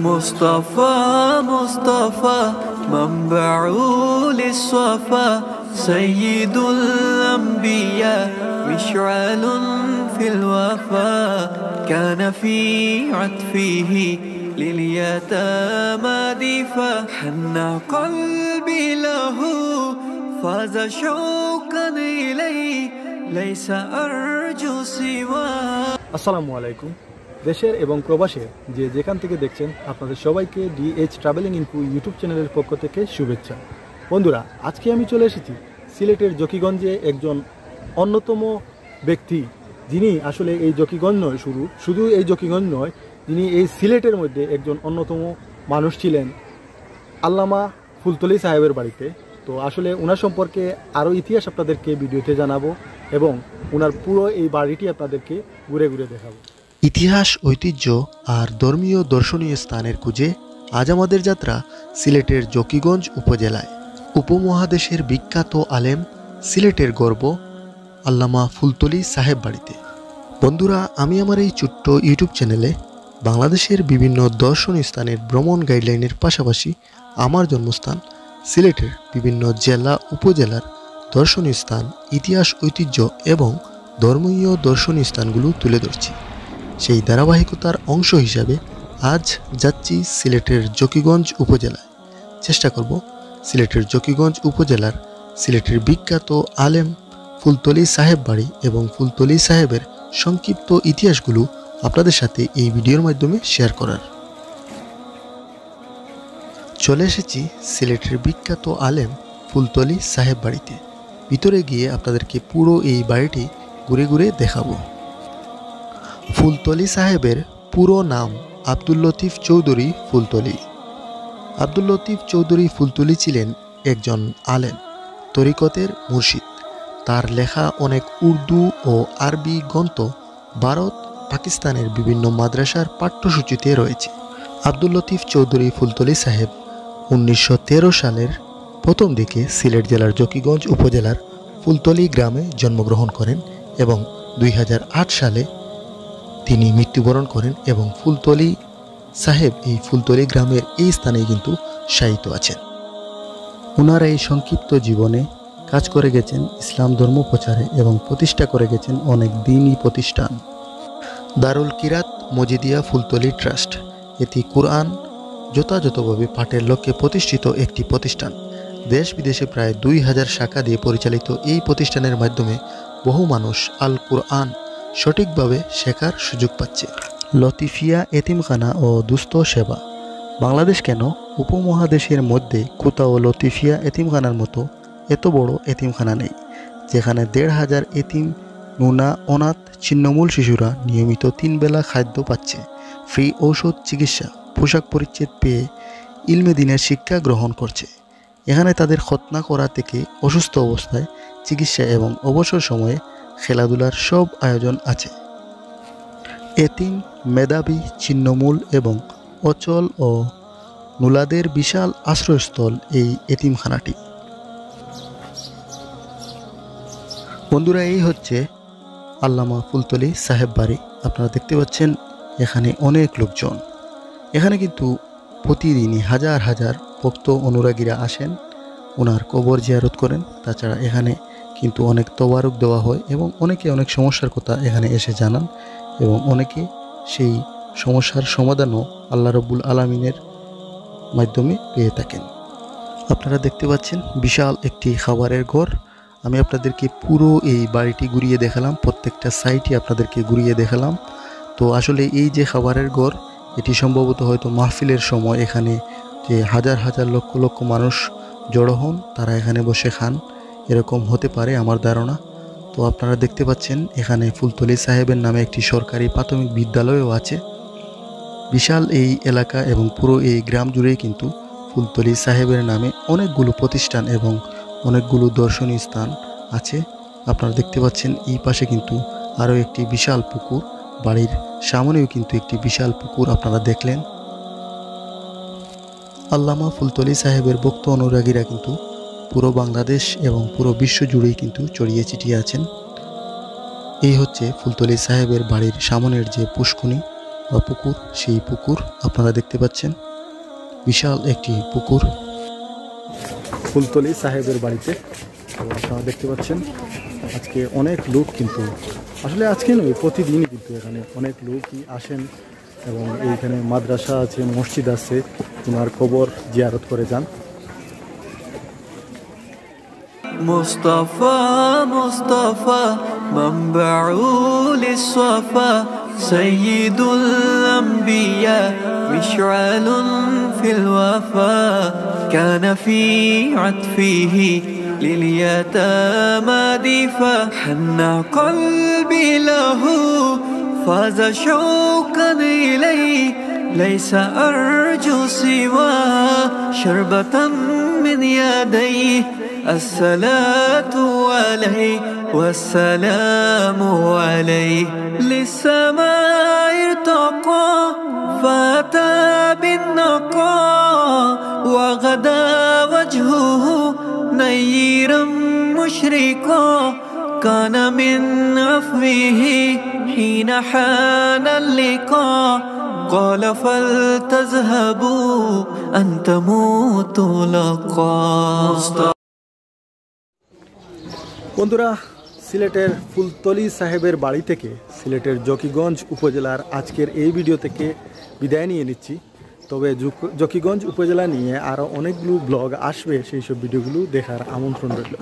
مصطفى مصطفى منبع للصفا سيد الأنبياء مشعل في الوفا كان في عطفه لليتامى دفا حن قلبي له فاز شوقا إليه ليس أرجو سواه. আসসালামু আলাইকুম। দেশের এবং প্রবাসের যে যেখান থেকে দেখছেন আপনাদের সবাইকে ডিএইচ ট্রাভেলিং ইনফো ইউটিউব চ্যানেলের পক্ষ থেকে শুভেচ্ছা। বন্ধুরা, আজকে আমি চলে এসেছি সিলেটের জকিগঞ্জে একজন অন্যতম ব্যক্তি, যিনি আসলে এই জকিগঞ্জ নয়, শুধু এই জকিগঞ্জ নয়, যিনি এই সিলেটের মধ্যে একজন অন্যতম মানুষ ছিলেন, আল্লামা ফুলতলি সাহেবের বাড়িতে। তো আসলে ওনার সম্পর্কে আরও ইতিহাস আপনাদেরকে ভিডিওতে জানাবো এবং ওনার পুরো এই বাড়িটি আপনাদেরকে ঘুরে ঘুরে দেখাবো। ইতিহাস, ঐতিহ্য আর ধর্মীয় দর্শনীয় স্থানের খুঁজে আজ আমাদের যাত্রা সিলেটের জকিগঞ্জ উপজেলায়। উপমহাদেশের বিখ্যাত আলেম, সিলেটের গর্ব আল্লামা ফুলতলি সাহেব বাড়িতে। বন্ধুরা, আমি আমার এই ছোট্ট ইউটিউব চ্যানেলে বাংলাদেশের বিভিন্ন দর্শনীয় স্থানের ভ্রমণ গাইডলাইনের পাশাপাশি আমার জন্মস্থান সিলেটের বিভিন্ন জেলা উপজেলার দর্শনীয় স্থান, ইতিহাস, ঐতিহ্য এবং ধর্মীয় দর্শনীয় স্থানগুলো তুলে ধরছি। সেই ধারাবাহিকতার অংশ হিসাবে আজ যাচ্ছি সিলেটের জকিগঞ্জ উপজেলায়। চেষ্টা করব সিলেটের জকিগঞ্জ উপজেলার সিলেটের বিখ্যাত আলেম ফুলতলি সাহেব বাড়ি এবং ফুলতলি সাহেবের সংক্ষিপ্ত ইতিহাসগুলো আপনাদের সাথে এই ভিডিওর মাধ্যমে শেয়ার করার। চলে এসেছি সিলেটের বিখ্যাত আলেম ফুলতলি সাহেব বাড়িতে। ভিতরে গিয়ে আপনাদেরকে পুরো এই বাড়িটি ঘুরে ঘুরে দেখাবো। ফুলতলি সাহেবের পুরো নাম আব্দুল লতিফ চৌধুরী ফুলতলি। আব্দুল লতিফ চৌধুরী ফুলতলি ছিলেন একজন আলেম, তরিকতের মুর্শিদ। তার লেখা অনেক উর্দু ও আরবি গ্রন্থ ভারত, পাকিস্তানের বিভিন্ন মাদ্রাসার পাঠ্যসূচিতে রয়েছে। আব্দুল লতিফ চৌধুরী ফুলতলি সাহেব 1913 সালের প্রথম দিকে সিলেট জেলার জকিগঞ্জ উপজেলার ফুলতলি গ্রামে জন্মগ্রহণ করেন এবং 2008 সালে তিনি মৃত্যুবরণ করেন এবং ফুলতলি সাহেব এই ফুলতলি গ্রামের এই স্থানেই কিন্তু শায়িত আছেন। ওনার এই সংক্ষিপ্ত জীবনে কাজ করে গেছেন ইসলাম ধর্ম প্রচারে এবং প্রতিষ্ঠা করে গেছেন অনেক দ্বীনি প্রতিষ্ঠান। দারুল কিরাত মজিদিয়া ফুলতলি ট্রাস্ট, এটি কুরআন যথাযথভাবে পাঠের লক্ষ্যে প্রতিষ্ঠিত একটি প্রতিষ্ঠান। দেশ বিদেশে প্রায় 2000 শাখা দিয়ে পরিচালিত এই প্রতিষ্ঠানের মাধ্যমে বহু মানুষ আল কুরআন সঠিকভাবে শেখার সুযোগ পাচ্ছে। লতিফিয়া এতিমখানা ও দুস্থ সেবা। বাংলাদেশ কেন, উপমহাদেশের মধ্যে কোথাও লতিফিয়া এতিমখানার মতো এত বড় এতিমখানা নেই, যেখানে 1500 এতিম, নুনা, অনাথ, ছিন্নমূল শিশুরা নিয়মিত 3 বেলা খাদ্য পাচ্ছে, ফ্রি ঔষধ, চিকিৎসা, পোশাক পরিচ্ছদ পেয়ে ইলমে দিনের শিক্ষা গ্রহণ করছে। এখানে তাদের খতনা করা থেকে অসুস্থ অবস্থায় চিকিৎসা এবং অবসর সময়ে খেলাধুলার সব আয়োজন আছে। এতিম, মেধাবী, ছিন্নমূল এবং অচল ও নুলাদের বিশাল আশ্রয়স্থল এই এতিমখানাটি। বন্ধুরা, এই হচ্ছে আল্লামা ফুলতলি সাহেব বাড়ি। আপনারা দেখতে পাচ্ছেন এখানে অনেক লোকজন। এখানে কিন্তু প্রতিদিনই হাজার হাজার ভক্ত অনুরাগীরা আসেন, ওনার কবর জিয়ারত করেন। তাছাড়া এখানে কিন্তু অনেক তবারক দেওয়া হয় এবং অনেকে অনেক সমস্যার কথা এখানে এসে জানান এবং অনেকে সেই সমস্যার সমাধানও আল্লাহ রব্বুল আলামিনের মাধ্যমে পেয়ে থাকেন। আপনারা দেখতে পাচ্ছেন বিশাল একটি খাবারের ঘর। আমি আপনাদেরকে পুরো এই বাড়িটি ঘুরিয়ে দেখালাম, প্রত্যেকটা সাইটই আপনাদেরকে ঘুরিয়ে দেখালাম। তো আসলে এই যে খাবারের ঘর, এটি সম্ভবত হয়তো মাহফিলের সময় এখানে যে হাজার হাজার লক্ষ লক্ষ মানুষ জড়ো হন, তারা এখানে বসে খান, এরকম হতে পারে আমার ধারণা। তো আপনারা দেখতে পাচ্ছেন এখানে ফুলতলি সাহেবের নামে একটি সরকারি প্রাথমিক বিদ্যালয়ও আছে। বিশাল এই এলাকা এবং পুরো এই গ্রাম জুড়েই কিন্তু ফুলতলি সাহেবের নামে অনেকগুলো প্রতিষ্ঠান এবং অনেকগুলো দর্শনীয় স্থান আছে। আপনারা দেখতে পাচ্ছেন এই পাশে কিন্তু আরও একটি বিশাল পুকুর, বাড়ির সামনেও কিন্তু একটি বিশাল পুকুর আপনারা দেখলেন। আল্লামা ফুলতলি সাহেবের ভক্ত অনুরাগীরা কিন্তু পুরো বাংলাদেশ এবং পুরো বিশ্ব জুড়েই কিন্তু ছড়িয়ে ছিটিয়ে আছেন। এই হচ্ছে ফুলতলি সাহেবের বাড়ির সামনের যে পুষ্কুনি, বা পুকুর, সেই পুকুর আপনারা দেখতে পাচ্ছেন, বিশাল একটি পুকুর। ফুলতলি সাহেবের বাড়িতে আপনারা দেখতে পাচ্ছেন আজকে অনেক লোক, কিন্তু আসলে আজকে নয় প্রতিদিনই কিন্তু এখানে অনেক লোকই আসেন এবং এইখানে মাদ্রাসা আছে, মসজিদ আছে, ওনার কবর জিয়ারত করে যান। مصطفى مصطفى منبع للصفا سيد الأنبياء مشعل في الوفا كان في عطفه لليتامى دفا حن قلبي له فاز شوقا إليه ليس أرجو سوى شربة من يديه الصلاة عليه والسلام عليه للسماء ارتقى فأتى بالنقاء وغدا وجهه نيرا مشرقا كان من عفوه حين حان اللقاء قال فلتذهبوا أن تموتوا لقا। বন্ধুরা, সিলেটের ফুলতলি সাহেবের বাড়ি থেকে সিলেটের জকিগঞ্জ উপজেলার আজকের এই ভিডিও থেকে বিদায় নিয়ে নিচ্ছি। তবে জকিগঞ্জ উপজেলা নিয়ে আরও অনেকগুলো ব্লগ আসবে, সেই সব ভিডিওগুলো দেখার আমন্ত্রণ রইল।